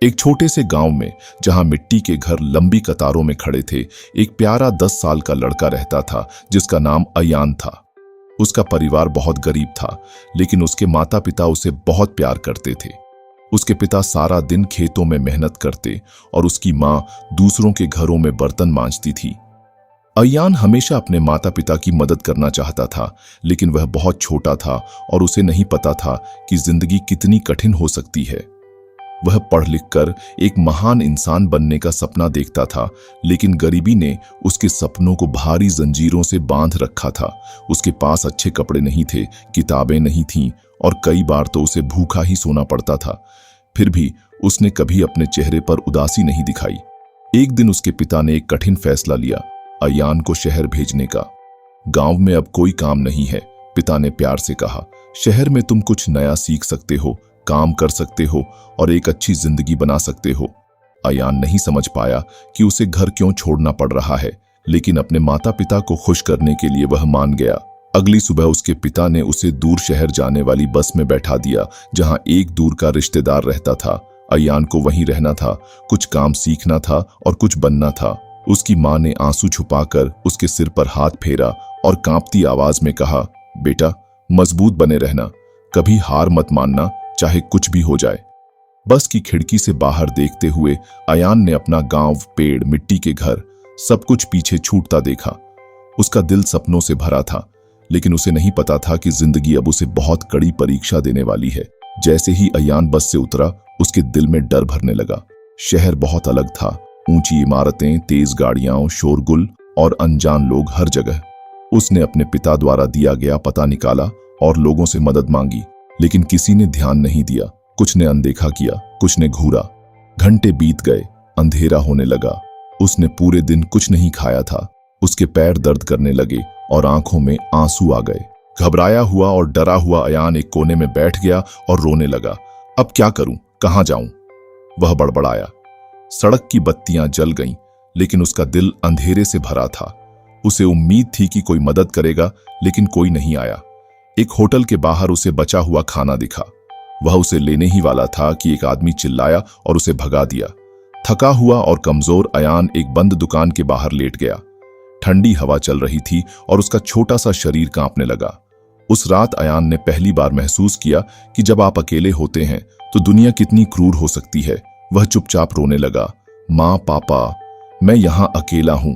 एक छोटे से गांव में जहां मिट्टी के घर लंबी कतारों में खड़े थे, एक प्यारा 10 साल का लड़का रहता था जिसका नाम अयान था। उसका परिवार बहुत गरीब था, लेकिन उसके माता पिता उसे बहुत प्यार करते थे। उसके पिता सारा दिन खेतों में मेहनत करते और उसकी माँ दूसरों के घरों में बर्तन मांजती थी। अयान हमेशा अपने माता पिता की मदद करना चाहता था, लेकिन वह बहुत छोटा था और उसे नहीं पता था कि जिंदगी कितनी कठिन हो सकती है। वह पढ़ लिख कर एक महान इंसान बनने का सपना देखता था, लेकिन गरीबी ने उसके सपनों को भारी जंजीरों से बांध रखा था। उसके पास अच्छे कपड़े नहीं थे, किताबें नहीं थीं और कई बार तो उसे भूखा ही सोना पड़ता था। फिर भी उसने कभी अपने चेहरे पर उदासी नहीं दिखाई। एक दिन उसके पिता ने एक कठिन फैसला लिया, अयान को शहर भेजने का। गांव में अब कोई काम नहीं है, पिता ने प्यार से कहा। शहर में तुम कुछ नया सीख सकते हो, काम कर सकते हो और एक अच्छी जिंदगी बना सकते हो। अयान नहीं समझ पाया कि उसे घर क्यों छोड़ना पड़ रहा है, लेकिन अपने माता पिता को खुश करने के लिए वह मान गया। अगली सुबह उसके पिता ने उसे दूर शहर जाने वाली बस में बैठा दिया, जहां एक दूर का रिश्तेदार रहता था। अयान को वहीं रहना था, कुछ काम सीखना था और कुछ बनना था। उसकी माँ ने आंसू छुपाकर उसके सिर पर हाथ फेरा और कांपती आवाज में कहा, बेटा मजबूत बने रहना, कभी हार मत मानना, चाहे कुछ भी हो जाए। बस की खिड़की से बाहर देखते हुए अयान ने अपना गांव, पेड़, मिट्टी के घर, सब कुछ पीछे छूटता देखा। उसका दिल सपनों से भरा था, लेकिन उसे नहीं पता था कि जिंदगी अब उसे बहुत कड़ी परीक्षा देने वाली है। जैसे ही अयान बस से उतरा, उसके दिल में डर भरने लगा। शहर बहुत अलग था, ऊंची इमारतें, तेज गाड़ियां, शोरगुल और अनजान लोग हर जगह। उसने अपने पिता द्वारा दिया गया पता निकाला और लोगों से मदद मांगी, लेकिन किसी ने ध्यान नहीं दिया। कुछ ने अनदेखा किया, कुछ ने घूरा। घंटे बीत गए, अंधेरा होने लगा। उसने पूरे दिन कुछ नहीं खाया था। उसके पैर दर्द करने लगे और आंखों में आंसू आ गए। घबराया हुआ और डरा हुआ अयान एक कोने में बैठ गया और रोने लगा। अब क्या करूं, कहां जाऊं? वह बड़बड़ाया। सड़क की बत्तियां जल गईं, लेकिन उसका दिल अंधेरे से भरा था। उसे उम्मीद थी कि कोई मदद करेगा, लेकिन कोई नहीं आया। एक होटल के बाहर उसे बचा हुआ खाना दिखा। वह उसे लेने ही वाला था कि एक आदमी चिल्लाया और उसे भगा दिया। थका हुआ और कमजोर अयान एक बंद दुकान के बाहर लेट गया। ठंडी हवा चल रही थी और उसका छोटा सा शरीर कांपने लगा। उस रात अयान ने पहली बार महसूस किया कि जब आप अकेले होते हैं तो दुनिया कितनी क्रूर हो सकती है। वह चुपचाप रोने लगा, माँ, पापा, मैं यहाँ अकेला हूं।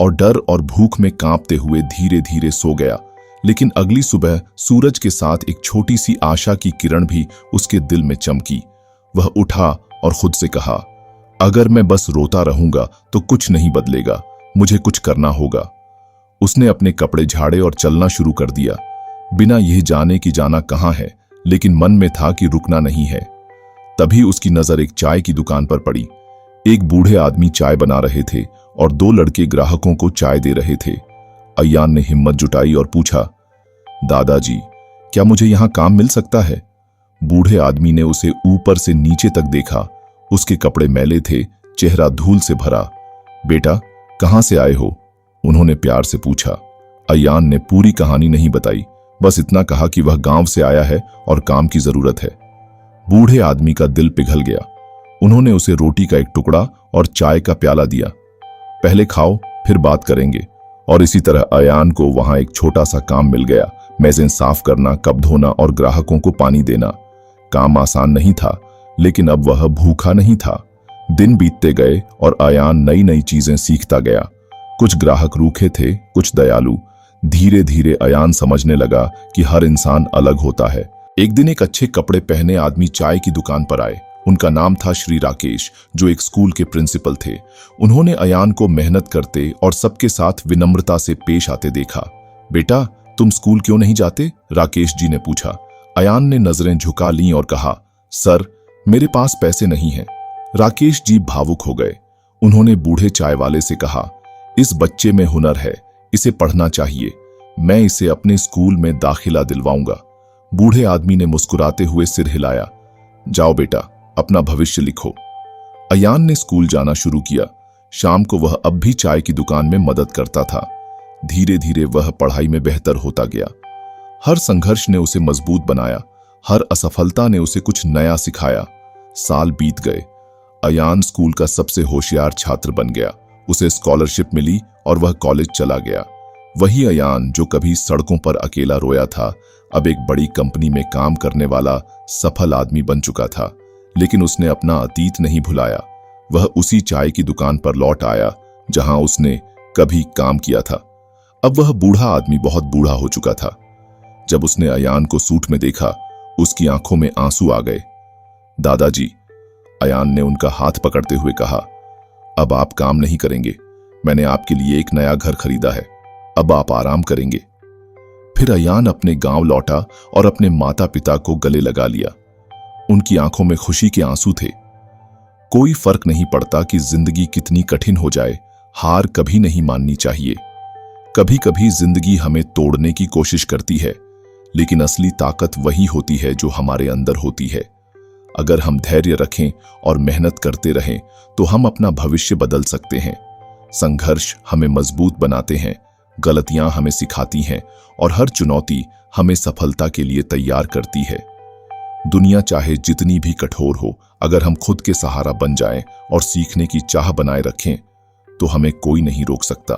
और डर और भूख में कांपते हुए धीरे धीरे सो गया। लेकिन अगली सुबह सूरज के साथ एक छोटी सी आशा की किरण भी उसके दिल में चमकी। वह उठा और खुद से कहा, अगर मैं बस रोता रहूंगा तो कुछ नहीं बदलेगा, मुझे कुछ करना होगा। उसने अपने कपड़े झाड़े और चलना शुरू कर दिया, बिना यह जाने कि जाना कहां है, लेकिन मन में था कि रुकना नहीं है। तभी उसकी नजर एक चाय की दुकान पर पड़ी। एक बूढ़े आदमी चाय बना रहे थे और 2 लड़के ग्राहकों को चाय दे रहे थे। अयान ने हिम्मत जुटाई और पूछा, दादाजी, क्या मुझे यहां काम मिल सकता है? बूढ़े आदमी ने उसे ऊपर से नीचे तक देखा। उसके कपड़े मैले थे, चेहरा धूल से भरा। बेटा, कहां से आए हो? उन्होंने प्यार से पूछा। अयान ने पूरी कहानी नहीं बताई, बस इतना कहा कि वह गांव से आया है और काम की जरूरत है। बूढ़े आदमी का दिल पिघल गया। उन्होंने उसे रोटी का एक टुकड़ा और चाय का प्याला दिया। पहले खाओ, फिर बात करेंगे। और इसी तरह अयान को वहां एक छोटा सा काम मिल गया, मेजें साफ करना, कप धोना और ग्राहकों को पानी देना। काम आसान नहीं था, लेकिन अब वह भूखा नहीं था। दिन बीतते गए और अयान नई नई चीजें सीखता गया। कुछ ग्राहक रूखे थे, कुछ दयालु। धीरे धीरे अयान समझने लगा कि हर इंसान अलग होता है। एक दिन एक अच्छे कपड़े पहने आदमी चाय की दुकान पर आए। उनका नाम था श्री राकेश, जो एक स्कूल के प्रिंसिपल थे। उन्होंने अयान को मेहनत करते और सबके साथ विनम्रता से पेश आते देखा। बेटा, तुम स्कूल क्यों नहीं जाते? राकेश जी ने पूछा। अयान ने नजरें झुका लीं और कहा, सर, मेरे पास पैसे नहीं हैं। राकेश जी भावुक हो गए। उन्होंने बूढ़े चाय वाले से कहा, इस बच्चे में हुनर है, इसे पढ़ना चाहिए। मैं इसे अपने स्कूल में दाखिला दिलवाऊंगा। बूढ़े आदमी ने मुस्कुराते हुए सिर हिलाया। जाओ बेटा, अपना भविष्य लिखो। अयान ने स्कूल जाना शुरू किया। शाम को वह अब भी चाय की दुकान में मदद करता था। धीरे धीरे वह पढ़ाई में बेहतर होता गया। हर संघर्ष ने उसे मजबूत बनाया, हर असफलता ने उसे कुछ नया सिखाया। साल बीत गए। अयान स्कूल का सबसे होशियार छात्र बन गया। उसे स्कॉलरशिप मिली और वह कॉलेज चला गया। वही अयान जो कभी सड़कों पर अकेला रोया था, अब एक बड़ी कंपनी में काम करने वाला सफल आदमी बन चुका था। लेकिन उसने अपना अतीत नहीं भुलाया। वह उसी चाय की दुकान पर लौट आया जहां उसने कभी काम किया था। अब वह बूढ़ा आदमी बहुत बूढ़ा हो चुका था। जब उसने अयान को सूट में देखा, उसकी आंखों में आंसू आ गए। दादाजी, अयान ने उनका हाथ पकड़ते हुए कहा, अब आप काम नहीं करेंगे। मैंने आपके लिए एक नया घर खरीदा है। अब आप आराम करेंगे। फिर अयान अपने गांव लौटा और अपने माता पिता को गले लगा लिया। उनकी आंखों में खुशी के आंसू थे। कोई फर्क नहीं पड़ता कि जिंदगी कितनी कठिन हो जाए, हार कभी नहीं माननी चाहिए। कभी कभी जिंदगी हमें तोड़ने की कोशिश करती है, लेकिन असली ताकत वही होती है जो हमारे अंदर होती है। अगर हम धैर्य रखें और मेहनत करते रहें तो हम अपना भविष्य बदल सकते हैं। संघर्ष हमें मजबूत बनाते हैं, गलतियां हमें सिखाती हैं और हर चुनौती हमें सफलता के लिए तैयार करती है। दुनिया चाहे जितनी भी कठोर हो, अगर हम खुद के सहारा बन जाएं और सीखने की चाह बनाए रखें तो हमें कोई नहीं रोक सकता।